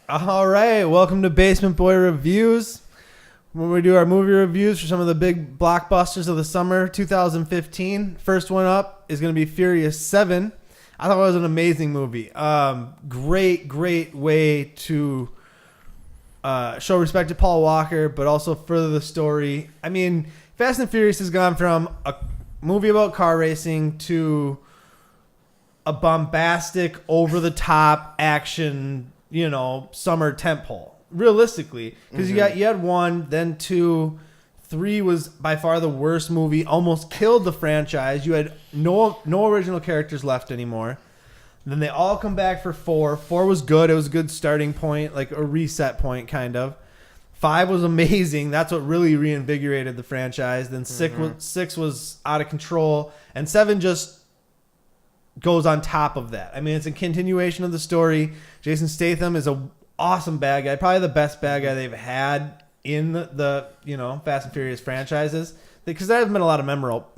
All right, welcome to Basement Boy Reviews, where we do our movie reviews for some of the big blockbusters of the summer 2015. First one up is going to be Furious 7. I thought it was an amazing movie. Great way to show respect to Paul Walker, but also further the story. I mean, Fast and Furious has gone from a movie about car racing to a bombastic, over-the-top action, summer tentpole. Realistically, because you had one, then two, three was by far the worst movie. Almost killed the franchise. You had no original characters left anymore. Then they all come back for four. Four was good. It was a good starting point, like a reset point, kind of. Five was amazing. That's what really reinvigorated the franchise. Then six was out of control, and seven just goes on top of that. I mean, it's a continuation of the story. Jason Statham is an awesome bad guy, probably the best bad guy they've had in the Fast and Furious franchises, because there haven't been a lot of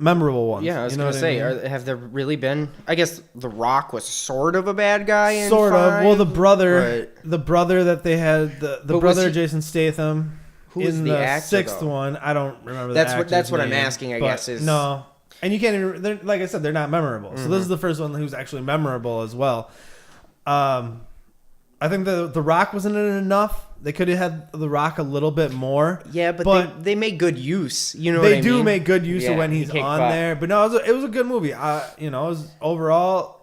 memorable ones. Yeah, I was going to say, have there really been? I guess The Rock was sort of a bad guy in sort five, of. Well, the brother that they had, the brother of Jason Statham, who was in the the actor, sixth though? one. I don't remember. That's what I'm name, asking. I but guess is no. And you can't even, like I said, they're not memorable. So this is the first one who's actually memorable as well. I think the Rock wasn't in it enough. They could have had the Rock a little bit more. Yeah, but they make good use. You know, they what I do mean? make good use of when he's you on can't there. But no, it was a good movie. It was overall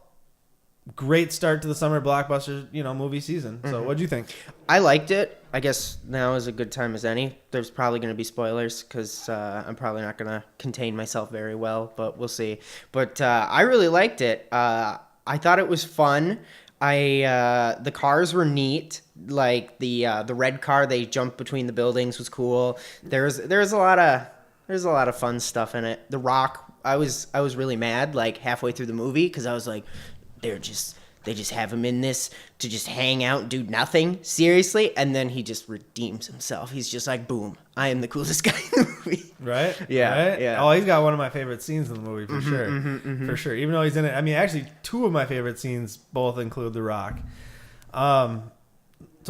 great start to the summer blockbuster movie season. So what'd you think? I liked it. I guess now is a good time as any. There's probably going to be spoilers because I'm probably not going to contain myself very well, but we'll see. But I really liked it. I thought it was fun. The cars were neat. Like the red car, they jumped between the buildings was cool. There's a lot of fun stuff in it. The Rock, I was really mad like halfway through the movie because I was like, they just have him in this to just hang out and do nothing. Seriously? And then he just redeems himself. He's just like, boom, I am the coolest guy in the movie. Right? Yeah. Right? Yeah. Oh, he's got one of my favorite scenes in the movie for sure. For sure. Even though he's in it. I mean, actually, two of my favorite scenes both include The Rock. So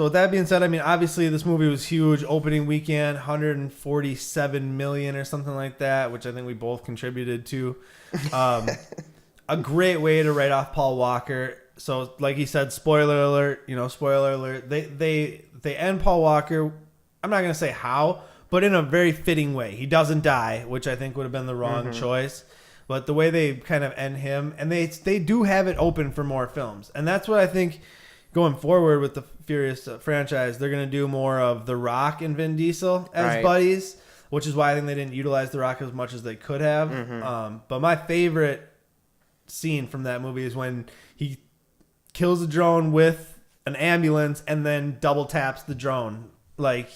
with that being said, I mean, obviously this movie was huge. Opening weekend, 147 million or something like that, which I think we both contributed to. A great way to write off Paul Walker. So, like he said, spoiler alert. They end Paul Walker. I'm not gonna say how, but in a very fitting way. He doesn't die, which I think would have been the wrong choice. But the way they kind of end him, and they do have it open for more films, and that's what I think going forward with the Furious franchise. They're gonna do more of The Rock and Vin Diesel as buddies, which is why I think they didn't utilize The Rock as much as they could have. But my favorite scene from that movie is when he kills a drone with an ambulance and then double taps the drone. Like,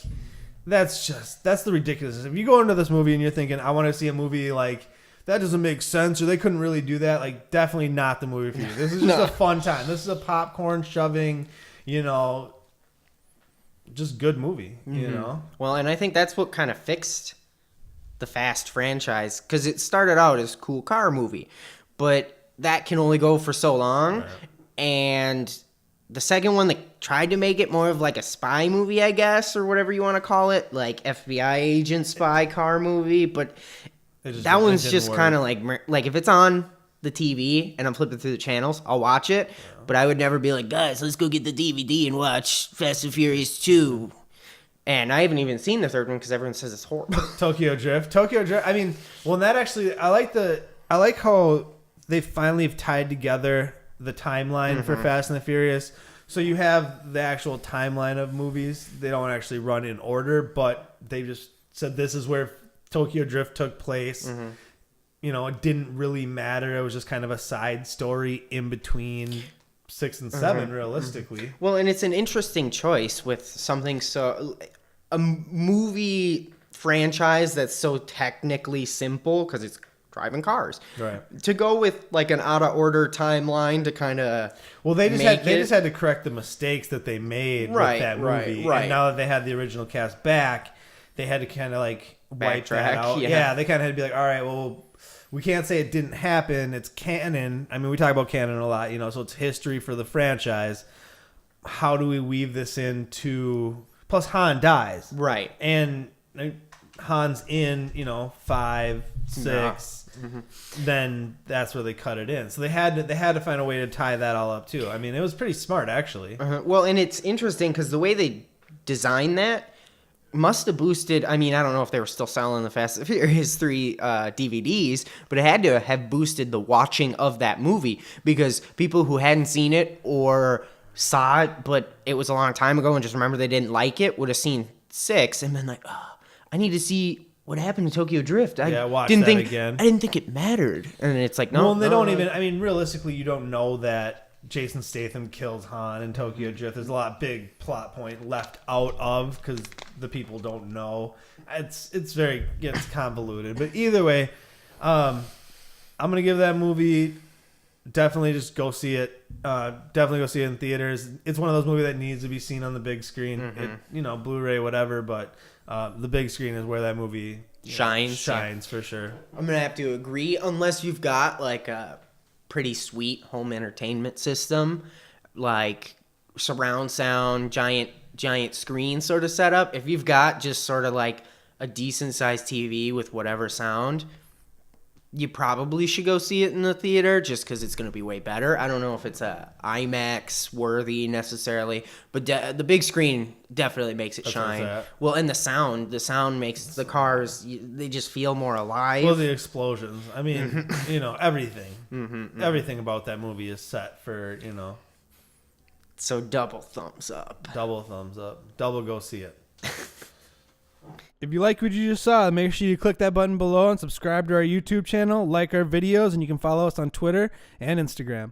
that's the ridiculousness. If you go into this movie and you're thinking, I want to see a movie like that doesn't make sense or they couldn't really do that, like, definitely not the movie for you. This is just a fun time. This is a popcorn shoving, just good movie, Well, and I think that's what kind of fixed the Fast franchise, because it started out as a cool car movie, but that can only go for so long. Right. And the second one, they tried to make it more of like a spy movie, I guess, or whatever you want to call it, like FBI agent spy car movie. But that one's just kind of like if it's on the TV and I'm flipping through the channels, I'll watch it. Yeah. But I would never be like, guys, let's go get the DVD and watch Fast and Furious 2. And I haven't even seen the third one because everyone says it's horrible. Tokyo Drift. I mean, well, that actually, I like how they finally have tied together the timeline for Fast and the Furious. So you have the actual timeline of movies. They don't actually run in order, but they just said this is where Tokyo Drift took place. It didn't really matter. It was just kind of a side story in between 6 and 7, realistically. Well, and it's an interesting choice with something a movie franchise that's so technically simple because it's driving cars. Right. To go with like an out of order timeline to kind of they just had to correct the mistakes that they made with that movie. Right. And now that they had the original cast back, they had to kind of like wipe that out. Yeah, they kind of had to be like, all right, well, we can't say it didn't happen. It's canon. I mean, we talk about canon a lot, so it's history for the franchise. how do we weave this into? Plus, Han dies, Right. and Han's in 5, 6. Yeah. Then that's where they cut it in. So they had to find a way to tie that all up too. I mean, it was pretty smart actually. Well, and it's interesting because the way they designed that must have boosted. I mean, I don't know if they were still selling the Fast and Furious 3 DVDs, but it had to have boosted the watching of that movie because people who hadn't seen it or saw it, but it was a long time ago and just remember they didn't like it, would have seen 6 and been like, oh, I need to see what happened to Tokyo Drift. Watch didn't that think again. I didn't think it mattered, and it's like no. Well, and they no, don't no. even. I mean, realistically, you don't know that Jason Statham kills Han in Tokyo Drift. There's a lot big plot point left out of because the people don't know. It's convoluted. But either way, I'm gonna give that movie. Definitely just go see it. Definitely go see it in theaters. It's one of those movies that needs to be seen on the big screen. It, Blu-ray, whatever. But the big screen is where that movie shines for sure. I'm gonna have to agree, unless you've got like a pretty sweet home entertainment system, like surround sound, giant screen sort of setup. If you've got just sort of like a decent sized TV with whatever sound, you probably should go see it in the theater just because it's going to be way better. I don't know if it's a IMAX worthy necessarily, but the big screen definitely makes it shine. Well, and the sound makes the cars, they just feel more alive. Well, the explosions. I mean, everything. Everything about that movie is set for, So double thumbs up. Double thumbs up. Double go see it. If you like what you just saw, make sure you click that button below and subscribe to our YouTube channel, like our videos, and you can follow us on Twitter and Instagram.